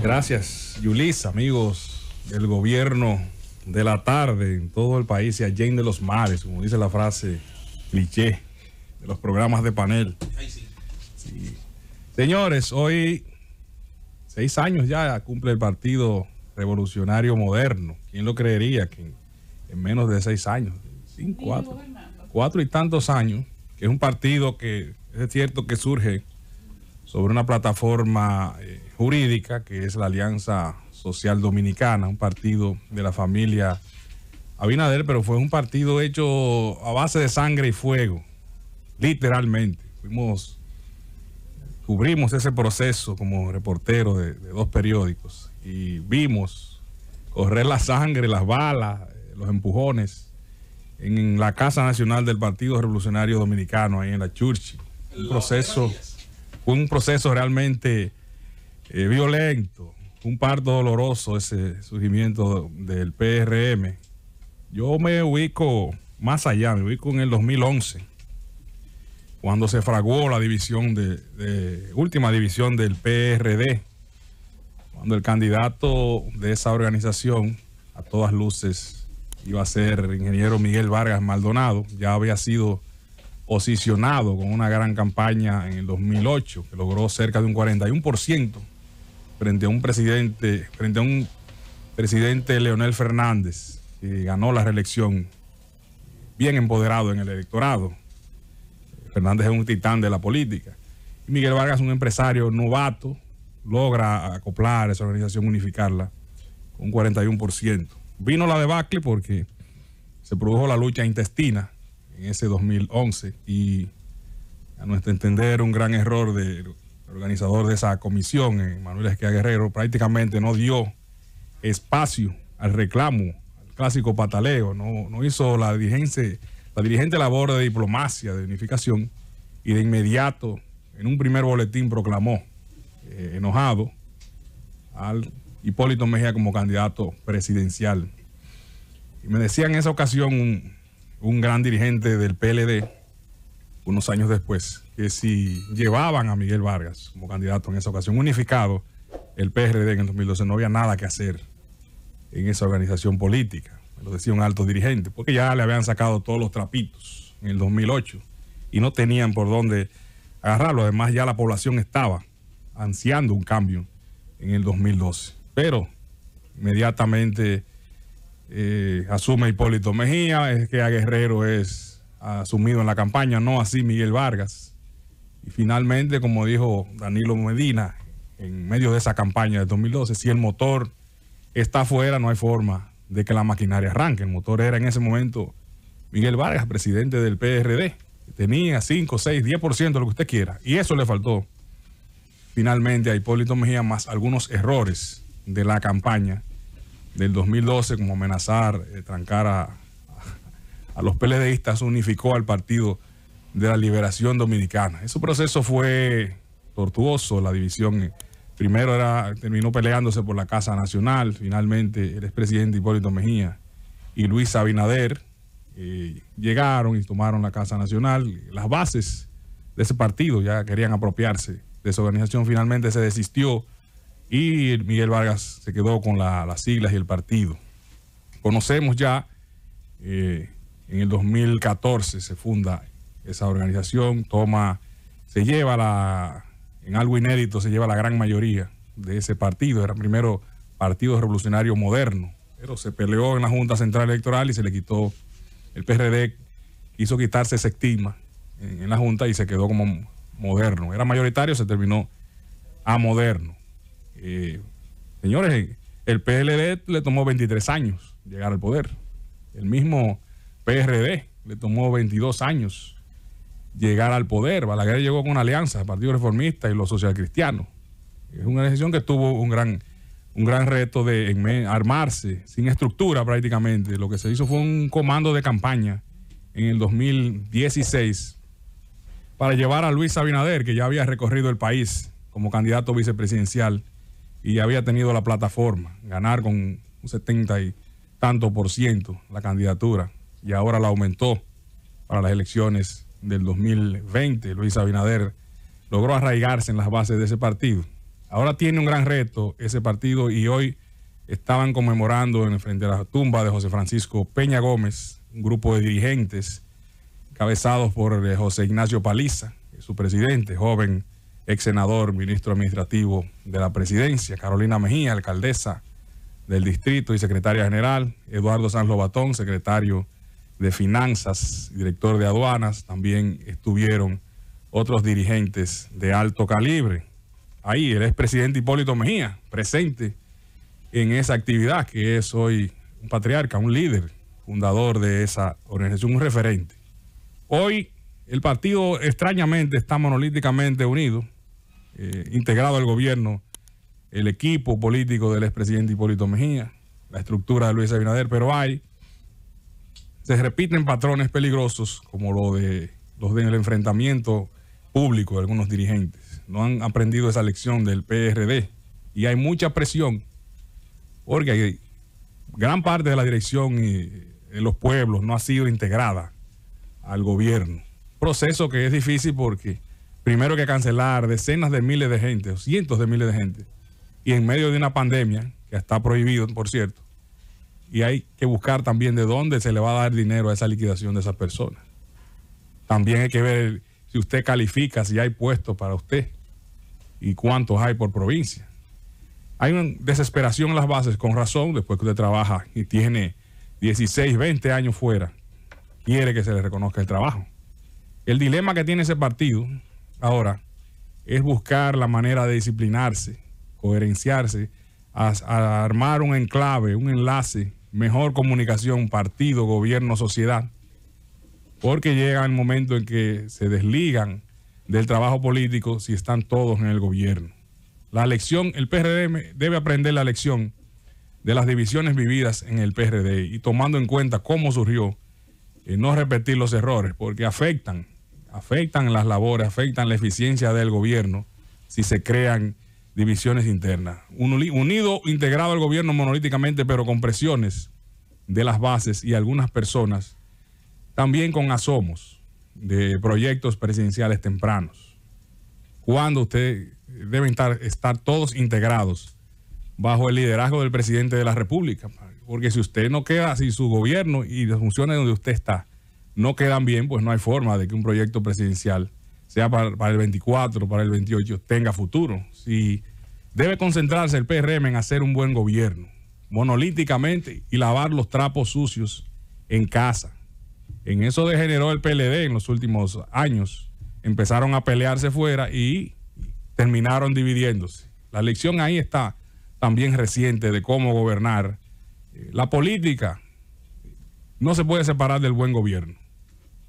Gracias, Yulis, amigos del gobierno de la tarde en todo el país y allá de los mares, como dice la frase cliché de los programas de panel. Sí. Señores, hoy 6 años ya cumple el Partido Revolucionario Moderno. ¿Quién lo creería que en menos de 6 años, 4 y tantos años, que es un partido que es cierto que surge sobre una plataforma jurídica que es la Alianza Social Dominicana, un partido de la familia Abinader, pero fue un partido hecho a base de sangre y fuego, literalmente. Cubrimos ese proceso como reportero de 2 periódicos y vimos correr la sangre, las balas, los empujones en la Casa Nacional del Partido Revolucionario Dominicano, ahí en la Churchill. Fue un proceso realmente violento, un parto doloroso ese surgimiento del PRM. Yo me ubico más allá, me ubico en el 2011, cuando se fraguó la división última división del PRD, cuando el candidato de esa organización, a todas luces, iba a ser el ingeniero Miguel Vargas Maldonado. Ya había sido posicionado con una gran campaña en el 2008, que logró cerca de un 41% frente a un presidente Leonel Fernández, que ganó la reelección bien empoderado en el electorado. Fernández es un titán de la política. Y Miguel Vargas, un empresario novato, logra acoplar esa organización, unificarla con un 41%. Vino la debacle porque se produjo la lucha intestina en ese 2011 y, a nuestro entender, un gran error del organizador de esa comisión, Manuel Esquia Guerrero, prácticamente no dio espacio al reclamo, al clásico pataleo, no hizo la diligente labor de diplomacia, de unificación, y de inmediato, en un primer boletín, proclamó enojado al Hipólito Mejía como candidato presidencial. Y me decía en esa ocasión un gran dirigente del PLD, unos años después, que si llevaban a Miguel Vargas como candidato en esa ocasión, unificado el PRD en el 2012, no había nada que hacer en esa organización política. Me lo decía un alto dirigente, porque ya le habían sacado todos los trapitos en el 2008 y no tenían por dónde agarrarlo. Además, ya la población estaba ansiando un cambio en el 2012. Pero inmediatamente asume Hipólito Mejía, es que a Guerrero es asumido en la campaña, no así Miguel Vargas. Y finalmente, como dijo Danilo Medina en medio de esa campaña de 2012, si el motor está afuera, no hay forma de que la maquinaria arranque. El motor era en ese momento Miguel Vargas, presidente del PRD, que tenía 5, 6, 10%, lo que usted quiera. Y eso le faltó finalmente a Hipólito Mejía, más algunos errores de la campaña del 2012, como amenazar, trancar a los PLDistas, unificó al Partido de la Liberación Dominicana. Ese proceso fue tortuoso, la división primero terminó peleándose por la Casa Nacional, finalmente el expresidente Hipólito Mejía y Luis Abinader llegaron y tomaron la Casa Nacional. Las bases de ese partido ya querían apropiarse de esa organización, finalmente se desistió y Miguel Vargas se quedó con las siglas y el partido. Conocemos ya, en el 2014 se funda esa organización, en algo inédito, se lleva la gran mayoría de ese partido. Era primero Partido Revolucionario Moderno, pero se peleó en la Junta Central Electoral y se le quitó. El PRD quiso quitarse ese estigma en la Junta y se quedó como Moderno. Era mayoritario, se terminó a Moderno. Señores, el PLD le tomó 23 años llegar al poder. El mismo PRD le tomó 22 años llegar al poder. Balaguer llegó con una alianza, el Partido Reformista y los socialcristianos. Es una decisión que tuvo un gran reto de armarse sin estructura prácticamente. Lo que se hizo fue un comando de campaña en el 2016 para llevar a Luis Abinader, que ya había recorrido el país como candidato vicepresidencial y había tenido la plataforma, ganar con un 70 y tanto % la candidatura, y ahora la aumentó para las elecciones del 2020. Luis Abinader logró arraigarse en las bases de ese partido. Ahora tiene un gran reto ese partido y hoy estaban conmemorando frente a la tumba de José Francisco Peña Gómez, un grupo de dirigentes encabezados por José Ignacio Paliza, su presidente, joven ex senador, ministro administrativo de la presidencia, Carolina Mejía, alcaldesa del distrito y secretaria general, Eduardo Sanz Lobatón, secretario de Finanzas, director de aduanas. También estuvieron otros dirigentes de alto calibre. Ahí el expresidente Hipólito Mejía, presente en esa actividad, que es hoy un patriarca, un líder, fundador de esa organización, un referente. Hoy el partido extrañamente está monolíticamente unido, integrado al gobierno, el equipo político del expresidente Hipólito Mejía, la estructura de Luis Abinader, pero se repiten patrones peligrosos como los del enfrentamiento público de algunos dirigentes. No han aprendido esa lección del PRD y hay mucha presión porque gran parte de la dirección de los pueblos no ha sido integrada al gobierno. Proceso que es difícil porque primero hay que cancelar decenas de miles de gente, o cientos de miles de gente, y en medio de una pandemia, que está prohibido, por cierto, y hay que buscar también de dónde se le va a dar dinero a esa liquidación de esas personas. También hay que ver si usted califica, si hay puestos para usted y cuántos hay por provincia. Hay una desesperación en las bases, con razón, después que usted trabaja y tiene 16, 20 años fuera, quiere que se le reconozca el trabajo. El dilema que tiene ese partido ahora es buscar la manera de disciplinarse, coherenciarse, a armar un enclave, un enlace, mejor comunicación, partido, gobierno, sociedad, porque llega el momento en que se desligan del trabajo político si están todos en el gobierno. La lección, el PRD debe aprender la lección de las divisiones vividas en el PRD y tomando en cuenta cómo surgió, no repetir los errores, porque afectan las labores, afectan la eficiencia del gobierno si se crean divisiones internas. Unido, integrado al gobierno monolíticamente, pero con presiones de las bases y algunas personas, también con asomos de proyectos presidenciales tempranos. Cuando usted deben estar todos integrados bajo el liderazgo del presidente de la República, porque si usted no queda, si su gobierno y las funciones donde usted está no quedan bien, pues no hay forma de que un proyecto presidencial, sea para el 24, para el 28, tenga futuro. Si debe concentrarse el PRM en hacer un buen gobierno, monolíticamente, y lavar los trapos sucios en casa. En eso degeneró el PLD en los últimos años. Empezaron a pelearse fuera y terminaron dividiéndose. La lección ahí está también reciente de cómo gobernar. La política no se puede separar del buen gobierno.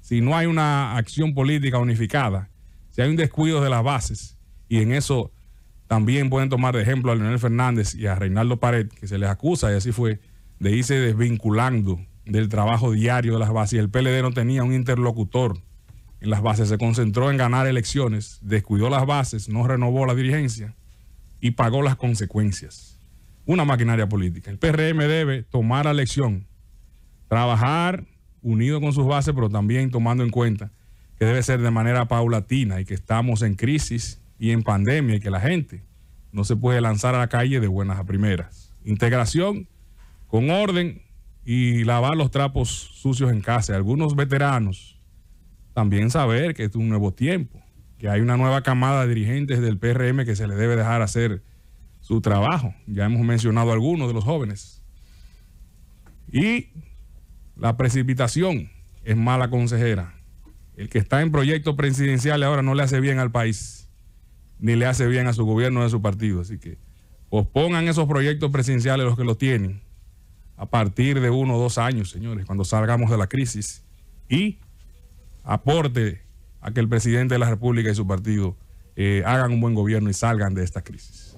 Si no hay una acción política unificada, si hay un descuido de las bases, y en eso también pueden tomar de ejemplo a Leonel Fernández y a Reinaldo Pared, que se les acusa, y así fue, de irse desvinculando del trabajo diario de las bases. Y el PLD no tenía un interlocutor en las bases, se concentró en ganar elecciones, descuidó las bases, no renovó la dirigencia y pagó las consecuencias. Una maquinaria política. El PRM debe tomar la lección, trabajar unido con sus bases, pero también tomando en cuenta que debe ser de manera paulatina y que estamos en crisis y en pandemia y que la gente no se puede lanzar a la calle de buenas a primeras. Integración con orden y lavar los trapos sucios en casa. Algunos veteranos también saber que es un nuevo tiempo, que hay una nueva camada de dirigentes del PRM que se le debe dejar hacer su trabajo. Ya hemos mencionado a algunos de los jóvenes. Y la precipitación es mala consejera. El que está en proyectos presidenciales ahora no le hace bien al país, ni le hace bien a su gobierno de su partido. Así que pospongan esos proyectos presidenciales los que los tienen a partir de 1 o 2 años, señores, cuando salgamos de la crisis, y aporte a que el presidente de la República y su partido hagan un buen gobierno y salgan de esta crisis.